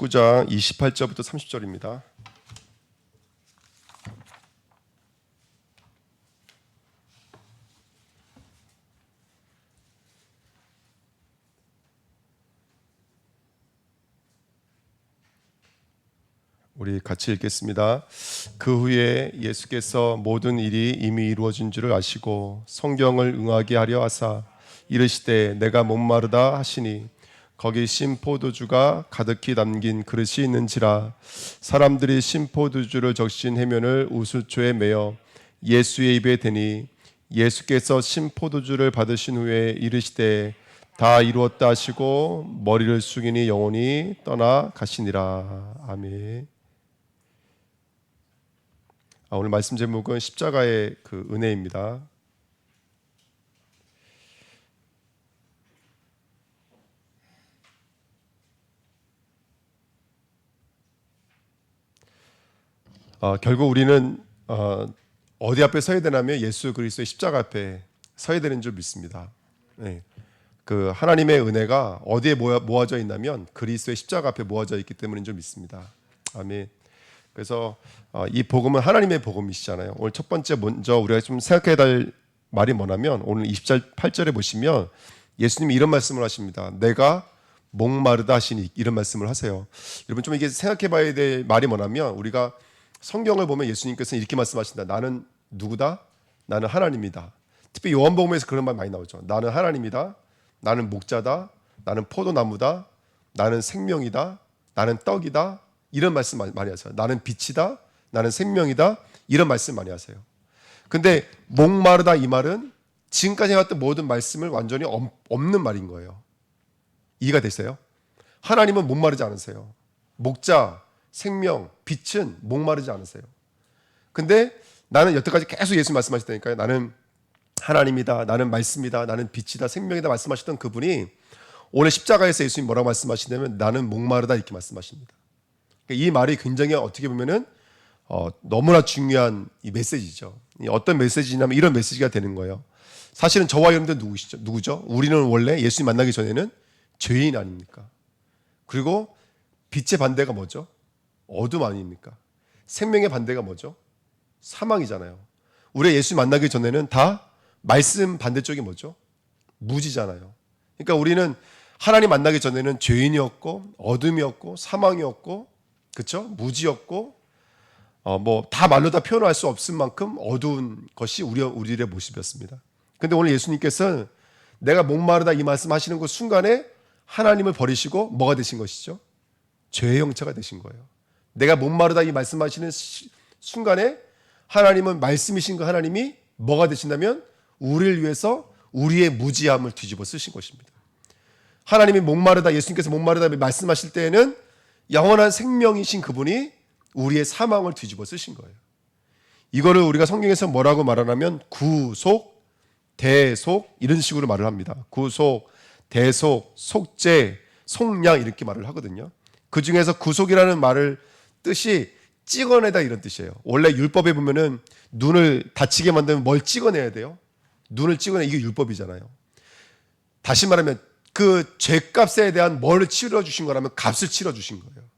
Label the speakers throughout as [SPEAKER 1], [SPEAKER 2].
[SPEAKER 1] 19장 28절부터 30절입니다. 우리 같이 읽겠습니다. 그 후에 예수께서 모든 일이 이미 이루어진 줄을 아시고 성경을 응하게 하려 하사 이르시되 내가 목마르다 하시니 거기 신 포도주가 가득히 담긴 그릇이 있는지라. 사람들이 신 포도주를 적신 해면을 우슬초에 매어 예수의 입에 대니 예수께서 신 포도주를 받으신 후에 이르시되 다 이루었다 하시고 머리를 숙이니 영혼이 떠나 가시니라. 아멘. 오늘 말씀 제목은 십자가의 그 은혜입니다. 결국 우리는 어디 앞에 서야 되냐면 예수 그리스도의 십자가 앞에 서야 되는 줄 믿습니다. 네. 그 하나님의 은혜가 어디에 모아져 있냐면 그리스도의 십자가 앞에 모아져 있기 때문인 줄 믿습니다. 아멘. 그래서 이 복음은 하나님의 복음이시잖아요. 오늘 첫 번째 먼저 우리가 좀 생각해야 될 말이 뭐냐면 오늘 28절에 보시면 예수님이 이런 말씀을 하십니다. 내가 목마르다 하시니 이런 말씀을 하세요. 여러분 좀 이게 생각해 봐야 될 말이 뭐냐면 우리가 성경을 보면 예수님께서는 이렇게 말씀하신다. 나는 누구다? 나는 하나님이다. 특히 요한복음에서 그런 말 많이 나오죠. 나는 하나님이다. 나는 목자다. 나는 포도나무다. 나는 생명이다. 나는 떡이다. 이런 말씀 많이 하세요. 나는 빛이다. 나는 생명이다. 이런 말씀 많이 하세요. 근데 목마르다 이 말은 지금까지 해왔던 모든 말씀을 완전히 없는 말인 거예요. 이해가 되세요? 하나님은 목마르지 않으세요. 목자, 생명, 빛은 목마르지 않으세요. 근데 나는 여태까지 계속 예수 말씀하셨다니까요. 나는 하나님이다. 나는 말씀이다. 나는 빛이다. 생명이다. 말씀하셨던 그분이 오늘 십자가에서 예수님 뭐라고 말씀하시냐면 나는 목마르다 이렇게 말씀하십니다. 이 말이 굉장히 어떻게 보면은 너무나 중요한 이 메시지죠. 어떤 메시지냐면 이런 메시지가 되는 거예요. 사실은 저와 여러분들 누구죠? 우리는 원래 예수님 만나기 전에는 죄인 아닙니까? 그리고 빛의 반대가 뭐죠? 어둠 아닙니까? 생명의 반대가 뭐죠? 사망이잖아요. 우리 예수님 만나기 전에는 다 말씀 반대쪽이 뭐죠? 무지잖아요. 그러니까 우리는 하나님 만나기 전에는 죄인이었고 어둠이었고 사망이었고 그렇죠? 무지였고 뭐 다 말로 다 표현할 수 없을 만큼 어두운 것이 우리의 모습이었습니다. 근데 오늘 예수님께서는 내가 목마르다 이 말씀하시는 그 순간에 하나님을 버리시고 뭐가 되신 것이죠? 죄의 형체가 되신 거예요. 내가 목마르다 이 말씀하시는 순간에 하나님은 말씀이신 그 하나님이 뭐가 되신다면 우리를 위해서 우리의 무지함을 뒤집어 쓰신 것입니다. 하나님이 목마르다 예수님께서 목마르다 말씀하실 때에는 영원한 생명이신 그분이 우리의 사망을 뒤집어 쓰신 거예요. 이거를 우리가 성경에서 뭐라고 말하냐면 구속, 대속 이런 식으로 말을 합니다. 구속, 대속, 속죄, 속량 이렇게 말을 하거든요. 그 중에서 구속이라는 말을 뜻이 찍어내다 이런 뜻이에요. 원래 율법에 보면은 눈을 다치게 만들면 뭘 찍어내야 돼요? 눈을 찍어내 이게 율법이잖아요. 다시 말하면 그 죄값에 대한 뭘 치러주신 거라면 값을 치러주신 거예요.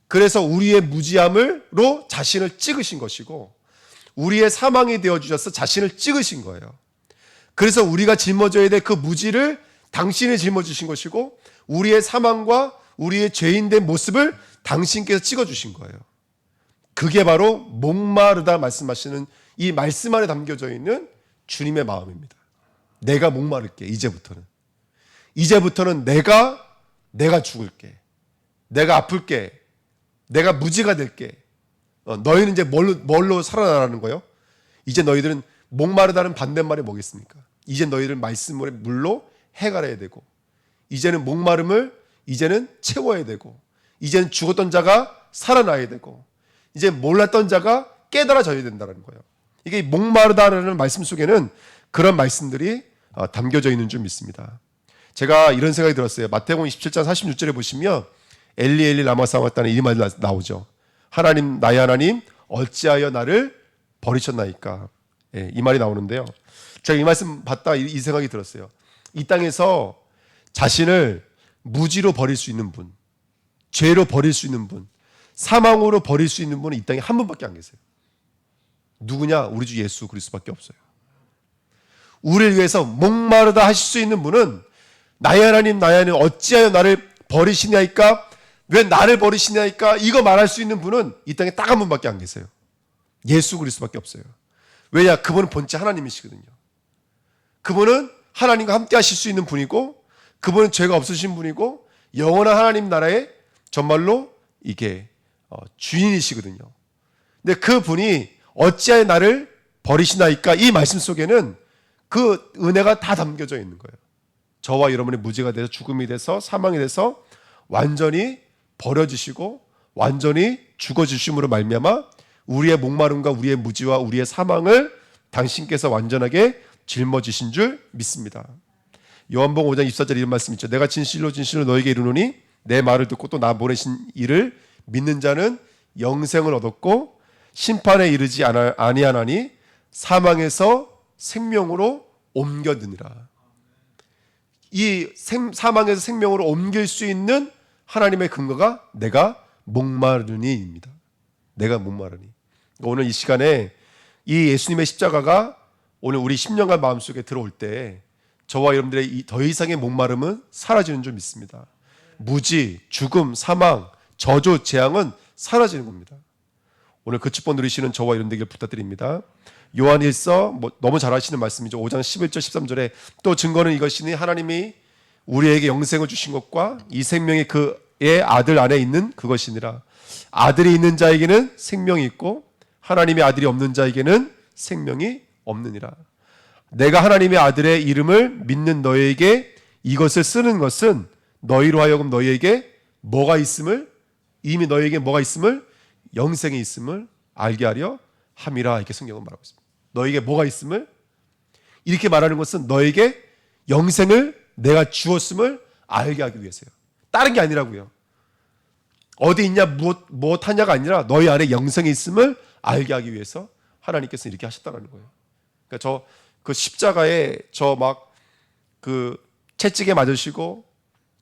[SPEAKER 1] 그래서 우리의 무지함으로 자신을 찍으신 것이고 우리의 사망이 되어주셔서 자신을 찍으신 거예요. 그래서 우리가 짊어져야 될 그 무지를 당신이 짊어지신 것이고 우리의 사망과 우리의 죄인된 모습을 당신께서 찍어주신 거예요. 그게 바로 목마르다 말씀하시는 이 말씀 안에 담겨져 있는 주님의 마음입니다. 내가 목마를게 이제부터는 내가 죽을게. 내가 아플게. 내가 무지가 될게. 너희는 이제 뭘로 살아나라는 거예요? 이제 너희들은 목마르다는 반대말이 뭐겠습니까? 이제 너희들 말씀으로 물로 해갈아야 되고 이제는 목마름을 이제는 채워야 되고 이제는 죽었던 자가 살아나야 되고 이제 몰랐던 자가 깨달아져야 된다는 거예요. 이게 목마르다라는 말씀 속에는 그런 말씀들이 담겨져 있는 줄 믿습니다. 제가 이런 생각이 들었어요. 마태복음 27장 46절에 보시면 엘리 엘리 라마 사박다는 이 말이 나오죠. 하나님 나의 하나님 어찌하여 나를 버리셨나이까. 예, 이 말이 나오는데요. 제가 이 말씀 봤다 이 생각이 들었어요. 이 땅에서 자신을 무지로 버릴 수 있는 분, 죄로 버릴 수 있는 분, 사망으로 버릴 수 있는 분은 이 땅에 한 분밖에 안 계세요. 누구냐? 우리 주 예수 그리스도밖에 없어요. 우리를 위해서 목마르다 하실 수 있는 분은 나의 하나님 나의 하나님 어찌하여 나를 버리시냐이까, 왜 나를 버리시냐이까, 이거 말할 수 있는 분은 이 땅에 딱 한 분밖에 안 계세요. 예수 그리스도밖에 없어요. 왜냐? 그분은 본체 하나님이시거든요. 그분은 하나님과 함께 하실 수 있는 분이고, 그분은 죄가 없으신 분이고, 영원한 하나님 나라의 정말로 이게 주인이시거든요. 근데 그분이 어찌하여 나를 버리시나이까, 이 말씀 속에는 그 은혜가 다 담겨져 있는 거예요. 저와 여러분의 무죄가 돼서 죽음이 돼서 사망이 돼서 완전히 버려지시고 완전히 죽어주심으로 말미암아 우리의 목마름과 우리의 무지와 우리의 사망을 당신께서 완전하게 짊어지신 줄 믿습니다. 요한복음 5장 24절 이런 말씀 있죠. 내가 진실로 진실로 너에게 이르노니 내 말을 듣고 또 나 보내신 이를 믿는 자는 영생을 얻었고 심판에 이르지 아니하나니 사망에서 생명으로 옮겨드니라. 이 사망에서 생명으로 옮길 수 있는 하나님의 근거가 내가 목마르니입니다. 내가 목마르니. 오늘 이 시간에 이 예수님의 십자가가 오늘 우리 10년간 마음속에 들어올 때 저와 여러분들의 더 이상의 목마름은 사라지는 줄 믿습니다. 무지, 죽음, 사망, 저주, 재앙은 사라지는 겁니다. 오늘 그 축복 누리시는 저와 여러분들에게 부탁드립니다. 요한일서 너무 잘 아시는 말씀이죠. 5장 11절 13절에 또 증거는 이것이니 하나님이 우리에게 영생을 주신 것과 이 생명이 그의 아들 안에 있는 그것이니라. 아들이 있는 자에게는 생명이 있고 하나님의 아들이 없는 자에게는 생명이 없느니라. 내가 하나님의 아들의 이름을 믿는 너희에게 이것을 쓰는 것은 너희로 하여금 너희에게 뭐가 있음을, 이미 너희에게 뭐가 있음을, 영생이 있음을 알게 하려 함이라. 이렇게 성경은 말하고 있습니다. 너에게 뭐가 있음을, 이렇게 말하는 것은 너에게 영생을 내가 주었음을 알게 하기 위해서요. 다른 게 아니라고요. 어디 있냐 무엇 하냐가 아니라 너희 안에 영생이 있음을 알게 하기 위해서 하나님께서 이렇게 하셨다는 거예요. 그러니까 저 그 십자가에 저 막 그 채찍에 맞으시고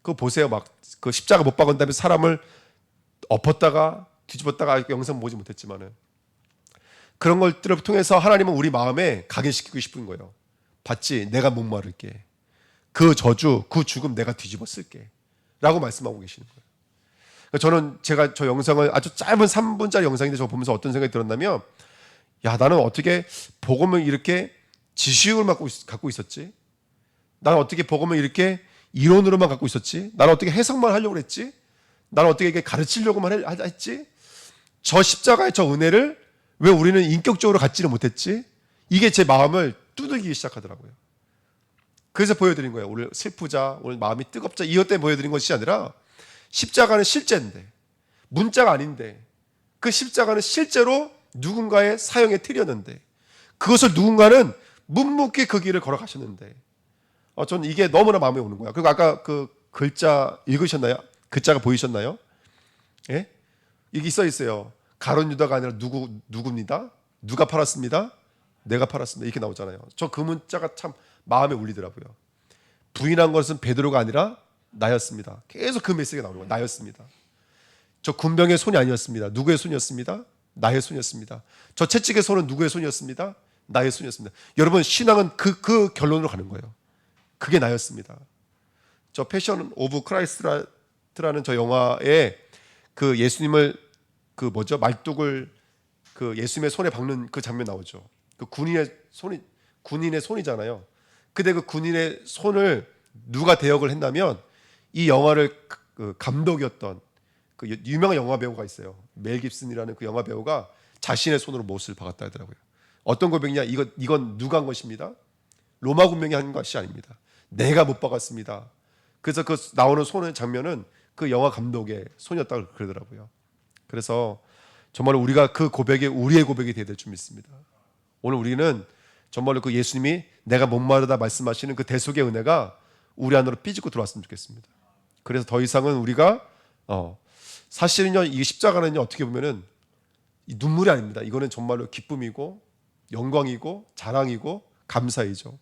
[SPEAKER 1] 그 보세요. 막 그 십자가 못 박은 다음에 사람을 엎었다가 뒤집었다가 영생 보지 못했지만은 그런 것들을 통해서 하나님은 우리 마음에 각인시키고 싶은 거예요. 봤지? 내가 목마를게. 그 저주, 그 죽음 내가 뒤집어 쓸게. 라고 말씀하고 계시는 거예요. 그러니까 저는 제가 저 영상을 아주 짧은 3분짜리 영상인데 저거 보면서 어떤 생각이 들었냐면, 야, 나는 어떻게 복음을 이렇게 지식을 갖고 있었지? 나는 어떻게 복음을 이렇게 이론으로만 갖고 있었지? 나는 어떻게 해석만 하려고 했지? 나는 어떻게 이렇게 가르치려고만 했지? 저 십자가의 저 은혜를 왜 우리는 인격적으로 갖지를 못했지? 이게 제 마음을 두들기기 시작하더라고요. 그래서 보여드린 거예요. 오늘 슬프자, 오늘 마음이 뜨겁자, 이것 때문에 보여드린 것이 아니라 십자가는 실제인데, 문자가 아닌데, 그 십자가는 실제로 누군가의 사형의 틀이었는데, 그것을 누군가는 묵묵히 그 길을 걸어가셨는데, 저는 이게 너무나 마음에 오는 거야. 그리고 아까 그 글자 읽으셨나요? 글자가 보이셨나요? 예? 이게 써 있어요. 가룟 유다가 아니라 누구입니다. 누가 팔았습니다. 내가 팔았습니다. 이렇게 나오잖아요. 저 그 문자가 참 마음에 울리더라고요. 부인한 것은 베드로가 아니라 나였습니다. 계속 그 메시지가 나오는 거예요. 나였습니다. 저 군병의 손이 아니었습니다. 누구의 손이었습니다. 나의 손이었습니다. 저 채찍의 손은 누구의 손이었습니다. 나의 손이었습니다. 여러분, 신앙은 그 결론으로 가는 거예요. 그게 나였습니다. 저 패션 오브 크라이스트라는 저 영화에 그 예수님을 그 뭐죠? 말뚝을 그 예수님의 손에 박는 그 장면 나오죠. 그 군인의 손이잖아요. 근데 그 군인의 손을 누가 대역을 했냐면 이 영화를 그 감독이었던 그 유명한 영화 배우가 있어요. 멜 깁슨이라는 그 영화 배우가 자신의 손으로 못을 박았다 하더라고요. 어떤 고백이냐? 이건 누가 한 것입니다. 로마 군병이 한 것이 아닙니다. 내가 못 박았습니다. 그래서 그 나오는 손의 장면은 그 영화 감독의 손이었다고 그러더라고요. 그래서 정말 우리가 그 고백이 우리의 고백이 되어야 될 줄 믿습니다. 오늘 우리는 정말로 그 예수님이 내가 목마르다 말씀하시는 그 대속의 은혜가 우리 안으로 삐지고 들어왔으면 좋겠습니다. 그래서 더 이상은 우리가 사실은요, 이 십자가는요, 어떻게 보면은 눈물이 아닙니다. 이거는 정말로 기쁨이고 영광이고 자랑이고 감사이죠.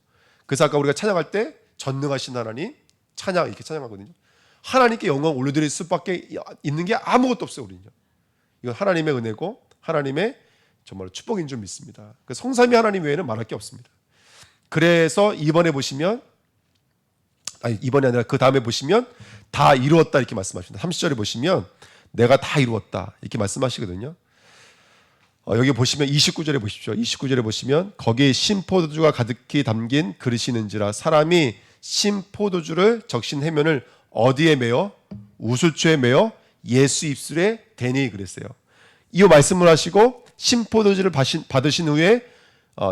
[SPEAKER 1] 그래서 아까 우리가 찬양할 때 전능하신 하나님 찬양 이렇게 찬양하거든요. 하나님께 영광 올려드릴 수밖에 있는 게 아무것도 없어요. 우리는요. 이건 하나님의 은혜고 하나님의 정말 축복인 줄 믿습니다. 그 성삼위 하나님 외에는 말할 게 없습니다. 그래서 이번에 보시면, 아니 이번이 아니라 그 다음에 보시면 다 이루었다 이렇게 말씀하십니다. 30절에 보시면 내가 다 이루었다 이렇게 말씀하시거든요. 여기 보시면 29절에 보십시오. 29절에 보시면 거기에 신포도주가 가득히 담긴 그릇이 있는지라 사람이 신포도주를 적신 해면을 어디에 메어? 우술초에 메어 예수 입술에 대니 그랬어요. 이 말씀을 하시고 신포도주를 받으신 후에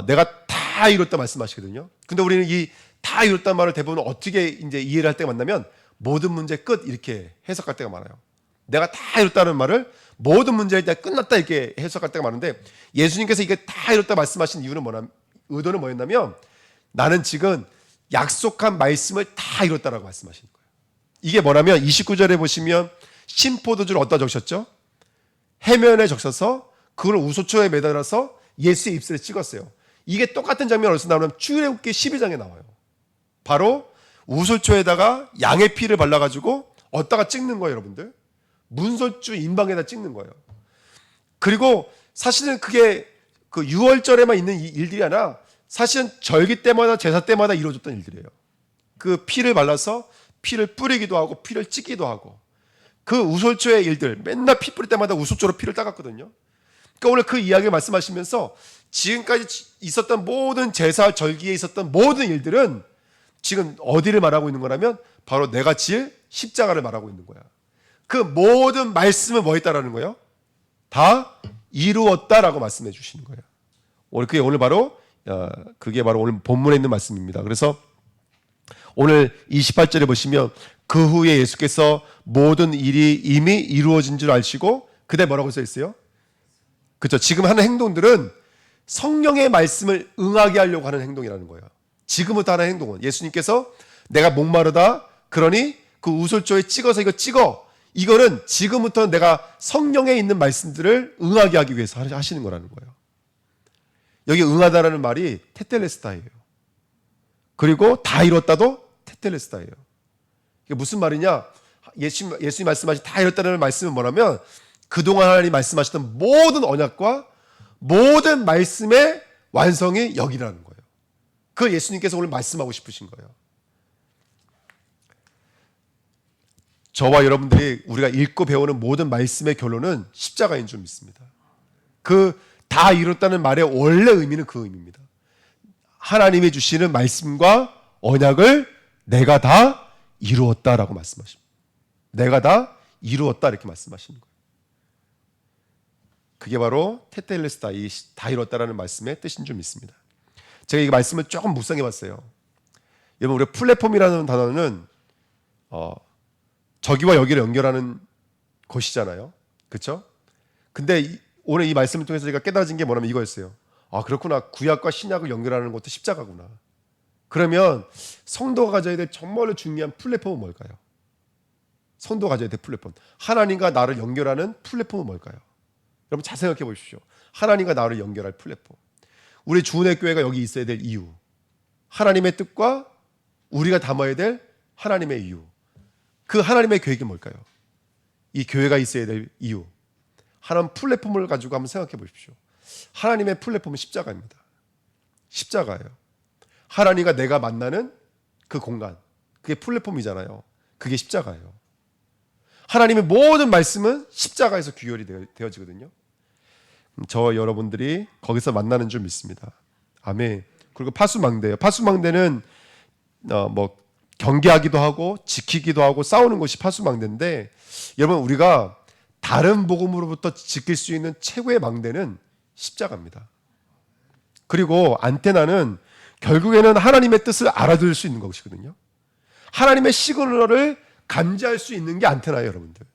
[SPEAKER 1] 내가 다 이뤘다 말씀하시거든요. 근데 우리는 이 다 이뤘단 말을 대부분 어떻게 이제 이해를 할 때가 만나면 모든 문제 끝 이렇게 해석할 때가 많아요. 내가 다 이뤘다는 말을 모든 문제에 대해 끝났다 이렇게 해석할 때가 많은데 예수님께서 이게 다 이뤘다 말씀하신 이유는 의도는 뭐였냐면 나는 지금 약속한 말씀을 다 이뤘다라고 말씀하시는 거예요. 이게 뭐냐면 29절에 보시면 신포도주를 어디다 적셨죠? 해면에 적셔서 그걸 우소초에 매달아서 예수의 입술에 찍었어요. 이게 똑같은 장면이 어디서 나오냐면 출애굽기 12장에 나와요. 바로 우솔초에다가 양의 피를 발라가지고 어디다가 찍는 거예요, 여러분들. 문설주 인방에다 찍는 거예요. 그리고 사실은 그게 그 6월절에만 있는 일들이 아니라 사실은 절기 때마다 제사 때마다 이루어졌던 일들이에요. 그 피를 발라서 피를 뿌리기도 하고 피를 찍기도 하고 그 우솔초의 일들 맨날 피 뿌릴 때마다 우솔초로 피를 닦았거든요. 그러니까 오늘 그 이야기를 말씀하시면서 지금까지 있었던 모든 제사 절기에 있었던 모든 일들은 지금 어디를 말하고 있는 거냐면 바로 내가 지을 십자가를 말하고 있는 거야. 그 모든 말씀은 뭐 했다라는 거예요? 다 이루었다라고 말씀해 주시는 거예요. 오늘 바로 그게 바로 오늘 본문에 있는 말씀입니다. 그래서 오늘 28절에 보시면 그 후에 예수께서 모든 일이 이미 이루어진 줄 아시고 그때 뭐라고 써 있어요? 그렇죠. 지금 하는 행동들은 성령의 말씀을 응하게 하려고 하는 행동이라는 거예요. 지금부터 하는 행동은 예수님께서 내가 목마르다 그러니 그 우솔초에 찍어서 이거 찍어. 이거는 지금부터 내가 성령에 있는 말씀들을 응하게 하기 위해서 하시는 거라는 거예요. 여기 응하다라는 말이 테텔레스타예요. 그리고 다 이뤘다도 테텔레스타예요. 이게 무슨 말이냐? 예수님 말씀하신 다 이뤘다는 말씀은 뭐냐면 그동안 하나님 말씀하셨던 모든 언약과 모든 말씀의 완성이 여기라는 거예요. 그 예수님께서 오늘 말씀하고 싶으신 거예요. 저와 여러분들이 우리가 읽고 배우는 모든 말씀의 결론은 십자가인 줄 믿습니다. 그 다 이뤘다는 말의 원래 의미는 그 의미입니다. 하나님이 주시는 말씀과 언약을 내가 다 이루었다라고 말씀하십니다. 내가 다 이루었다 이렇게 말씀하시는 거예요. 그게 바로 테텔레스타, 이 다 이뤘다라는 말씀의 뜻인 줄 믿습니다. 제가 이 말씀을 조금 묵상해 봤어요. 여러분 우리가 플랫폼이라는 단어는 저기와 여기를 연결하는 것이잖아요. 그렇죠? 근데 오늘 이 말씀을 통해서 제가 깨달아진 게 뭐냐면 이거였어요. 아 그렇구나. 구약과 신약을 연결하는 것도 십자가구나. 그러면 성도가 가져야 될 정말로 중요한 플랫폼은 뭘까요? 성도가 가져야 될 플랫폼. 하나님과 나를 연결하는 플랫폼은 뭘까요? 여러분 잘 생각해 보십시오. 하나님과 나를 연결할 플랫폼. 우리 주은혜 교회가 여기 있어야 될 이유. 하나님의 뜻과 우리가 담아야 될 하나님의 이유. 그 하나님의 계획이 뭘까요? 이 교회가 있어야 될 이유. 하나님 플랫폼을 가지고 한번 생각해 보십시오. 하나님의 플랫폼은 십자가입니다. 십자가예요. 하나님과 내가 만나는 그 공간. 그게 플랫폼이잖아요. 그게 십자가예요. 하나님의 모든 말씀은 십자가에서 규율이 되어지거든요. 저와 여러분들이 거기서 만나는 줄 믿습니다. 아멘. 그리고 파수망대예요. 파수망대는 뭐 경계하기도 하고 지키기도 하고 싸우는 것이 파수망대인데 여러분 우리가 다른 복음으로부터 지킬 수 있는 최고의 망대는 십자가입니다. 그리고 안테나는 결국에는 하나님의 뜻을 알아들을 수 있는 것이거든요. 하나님의 시그널을 감지할 수 있는 게 안테나예요, 여러분들.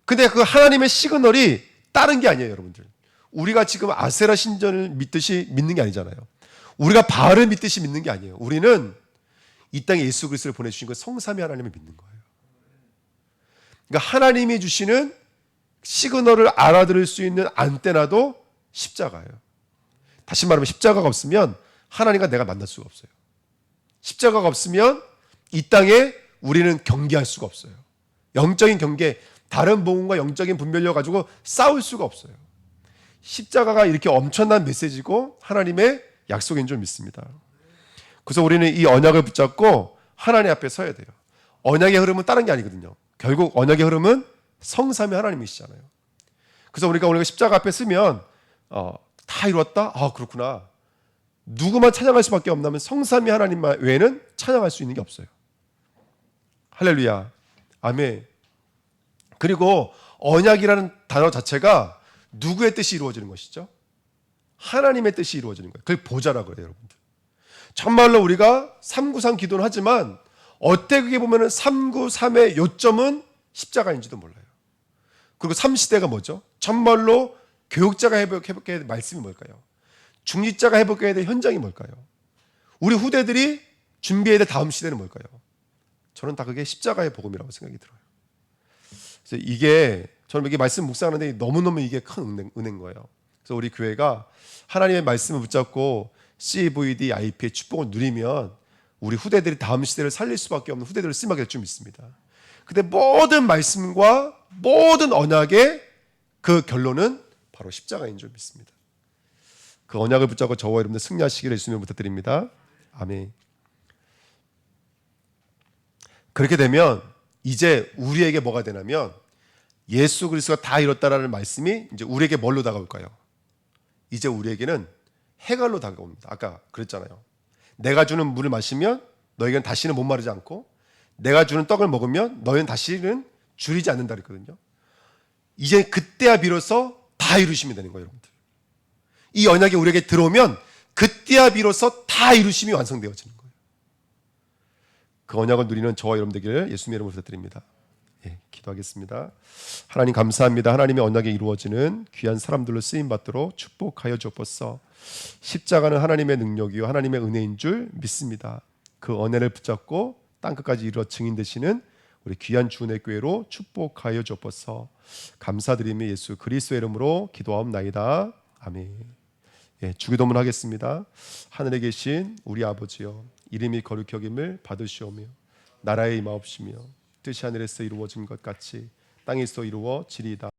[SPEAKER 1] 근데 그 하나님의 시그널이 다른 게 아니에요, 여러분들. 우리가 지금 아세라 신전을 믿듯이 믿는 게 아니잖아요. 우리가 바알을 믿듯이 믿는 게 아니에요. 우리는 이 땅에 예수 그리스도를 보내주신 그 성삼위 하나님을 믿는 거예요. 그러니까 하나님이 주시는 시그널을 알아들을 수 있는 안테나도 십자가예요. 다시 말하면 십자가가 없으면 하나님과 내가 만날 수가 없어요. 십자가가 없으면 이 땅에 우리는 경계할 수가 없어요. 영적인 경계, 다른 복음과 영적인 분별력 가지고 싸울 수가 없어요. 십자가가 이렇게 엄청난 메시지고 하나님의 약속인 줄 믿습니다. 그래서 우리는 이 언약을 붙잡고 하나님 앞에 서야 돼요. 언약의 흐름은 다른 게 아니거든요. 결국 언약의 흐름은 성삼위 하나님이시잖아요. 그래서 우리가 오늘 십자가 앞에 쓰면 다 이루었다? 아, 그렇구나. 누구만 찬양할 수밖에 없냐면 성삼위 하나님 외에는 찬양할 수 있는 게 없어요. 할렐루야. 아멘. 그리고 언약이라는 단어 자체가 누구의 뜻이 이루어지는 것이죠? 하나님의 뜻이 이루어지는 거예요. 그걸 보좌라고 그래요, 여러분들. 정말로 우리가 393 기도는 하지만 어떻게 보면 393의 요점은 십자가인지도 몰라요. 그리고 3시대가 뭐죠? 정말로 교육자가 회복해야 될 말씀이 뭘까요? 중직자가 회복해야 될 현장이 뭘까요? 우리 후대들이 준비해야 될 다음 시대는 뭘까요? 저는 다 그게 십자가의 복음이라고 생각이 들어요. 그래서 이게 저는 이게 말씀 묵상하는데 너무너무 이게 큰 은혜인 거예요. 그래서 우리 교회가 하나님의 말씀을 붙잡고 CVD, IP의 축복을 누리면 우리 후대들이 다음 시대를 살릴 수밖에 없는 후대들을 쓰임하게 될 줄 믿습니다. 근데 모든 말씀과 모든 언약의 그 결론은 바로 십자가인 줄 믿습니다. 그 언약을 붙잡고 저와 여러분들 승리하시기를 예수님을 부탁드립니다. 아멘. 그렇게 되면 이제 우리에게 뭐가 되냐면 예수 그리스도가 다 이뤘다라는 말씀이 이제 우리에게 뭘로 다가올까요? 이제 우리에게는 해갈로 다가옵니다. 아까 그랬잖아요. 내가 주는 물을 마시면 너희는 다시는 목마르지 않고 내가 주는 떡을 먹으면 너희는 다시는 줄이지 않는다 그랬거든요. 이제 그때야 비로소 다 이루심이 되는 거예요, 여러분들. 이 언약이 우리에게 들어오면 그때야 비로소 다 이루심이 완성되어지는 거예요. 그 언약을 누리는 저와 여러분 되기를 예수님의 이름으로 부탁드립니다. 예, 기도하겠습니다. 하나님 감사합니다. 하나님의 언약이 이루어지는 귀한 사람들로 쓰임 받도록 축복하여 주옵소서. 십자가는 하나님의 능력이요 하나님의 은혜인 줄 믿습니다. 그 은혜를 붙잡고 땅끝까지 이루어 증인 되시는 우리 귀한 주은혜 교회로 축복하여 주옵소서. 감사드리며 예수 그리스도의 이름으로 기도하옵나이다. 아멘. 예, 주기도문 하겠습니다. 하늘에 계신 우리 아버지여, 이름이 거룩히 여김을 받으시오며 나라의 임하옵시며 뜻이 하늘에서 이루어진 것 같이 땅에서 이루어지리이다.